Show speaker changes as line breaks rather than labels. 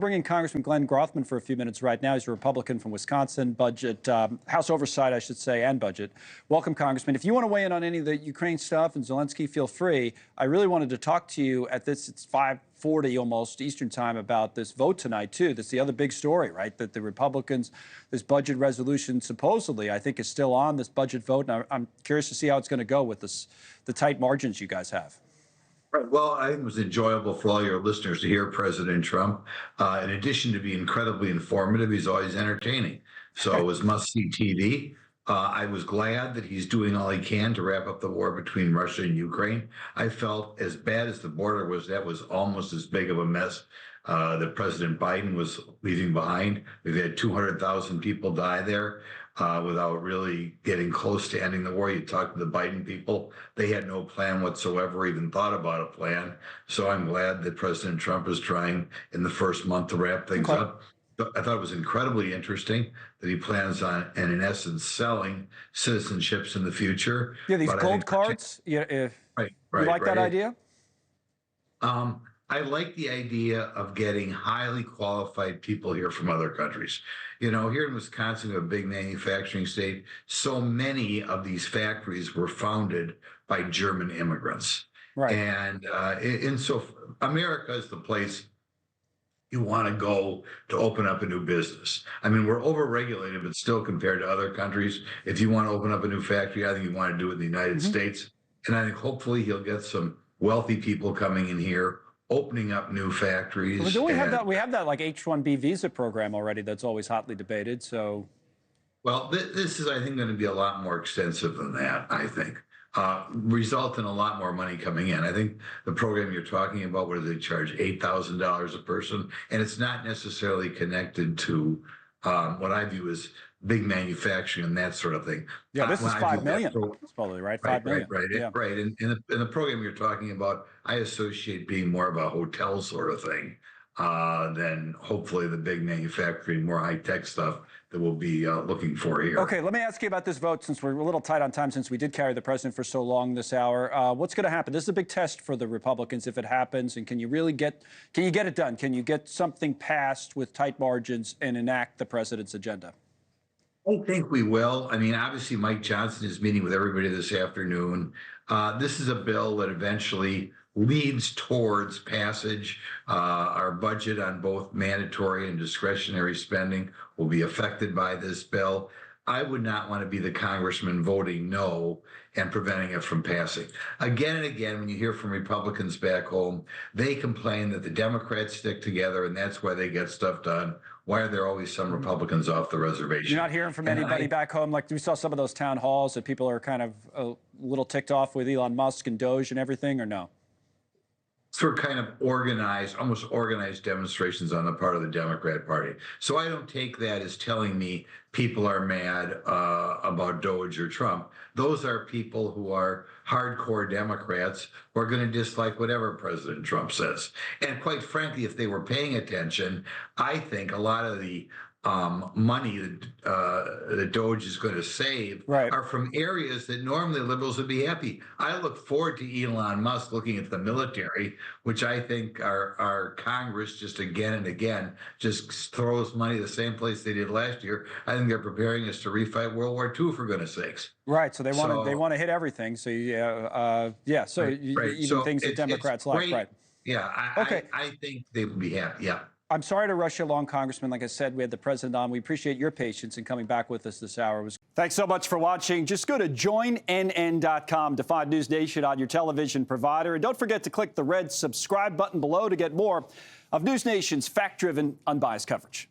Bringing Congressman Glenn Grothman for a few minutes right now. He's a Republican from Wisconsin, budget, House Oversight, I should say, and budget. Welcome, Congressman. If you want to weigh in on any of the Ukraine stuff and Zelensky, feel free. I really wanted to talk to you at this, it's 5:40 almost Eastern time, about this vote tonight, too. That's the other big story, right? That the Republicans, this budget resolution supposedly, I think, is still on this budget vote. And I'm curious to see how it's going to go with this, the tight margins you guys have.
Right. Well, I think it was enjoyable for all your listeners to hear President Trump. In addition to being incredibly informative, he's always entertaining. So it was must-see TV. I was glad that he's doing all he can to wrap up the war between Russia and Ukraine. I felt as bad as the border was, that was almost as big of a mess that President Biden was leaving behind. We've had 200,000 people die there without really getting close to ending the war. You talk to the Biden people, they had no plan whatsoever, even thought about a plan. So I'm glad that President Trump is trying in the first month to wrap things up. I thought it was incredibly interesting that he plans on, and in essence, selling citizenships in the future.
Yeah, these gold cards. Yeah, you like that idea?
I like the idea of getting highly qualified people here from other countries. You know, here in Wisconsin, a big manufacturing state, so many of these factories were founded by German immigrants. Right. And so America is the place you want to go to open up a new business. I mean, we're overregulated, but still compared to other countries, if you want to open up a new factory, I think you want to do it in the United States. And I think hopefully he'll get some wealthy people coming in here, opening up new factories.
Well, we have that like H-1B visa program already that's always hotly debated. So,
well, this is, I think, going to be a lot more extensive than that, I think. Result in a lot more money coming in. I think the program you're talking about, what do they charge, $8,000 a person? And it's not necessarily connected to what I view as big manufacturing and that sort of thing.
Yeah, this is 5 million. That's probably right. 5 million.
Right. And in the program you're talking about, I associate being more of a hotel sort of thing than hopefully the big manufacturing, more high-tech stuff that we'll be looking for here.
Okay, let me ask you about this vote, since we're a little tight on time, since we did carry the president for so long this hour. What's going to happen? This is a big test for the Republicans if it happens, and can you get it done? Can you get something passed with tight margins and enact the president's agenda?
I think we will. I mean, obviously, Mike Johnson is meeting with everybody this afternoon. This is a bill that eventually leads towards passage. Our budget on both mandatory and discretionary spending will be affected by this bill. I would not want to be the congressman voting no and preventing it from passing. Again and again, when you hear from Republicans back home, they complain that the Democrats stick together and that's why they get stuff done. Why are there always some Republicans off the reservation?
You're not hearing from anybody back home? Like, we saw some of those town halls that people are kind of a little ticked off with Elon Musk and Doge and everything, or no?
Sort of kind of organized, almost organized demonstrations on the part of the Democrat Party. So I don't take that as telling me people are mad about Doge or Trump. Those are people who are hardcore Democrats who are going to dislike whatever President Trump says. And quite frankly, if they were paying attention, I think a lot of the money that Doge is going to save are from areas that normally liberals would be happy. I look forward to Elon Musk looking at the military, which I think our Congress just again and again just throws money the same place they did last year. I think they're preparing us to refight World War II, for goodness sakes.
Right. So they want to hit everything. So yeah. So even things that Democrats like. Right.
Yeah. I think they would be happy. Yeah.
I'm sorry to rush you along, Congressman. Like I said, we had the president on. We appreciate your patience in coming back with us this hour. Thanks so much for watching. Just go to joinnn.com to find NewsNation on your television provider. And don't forget to click the red subscribe button below to get more of NewsNation's fact-driven, unbiased coverage.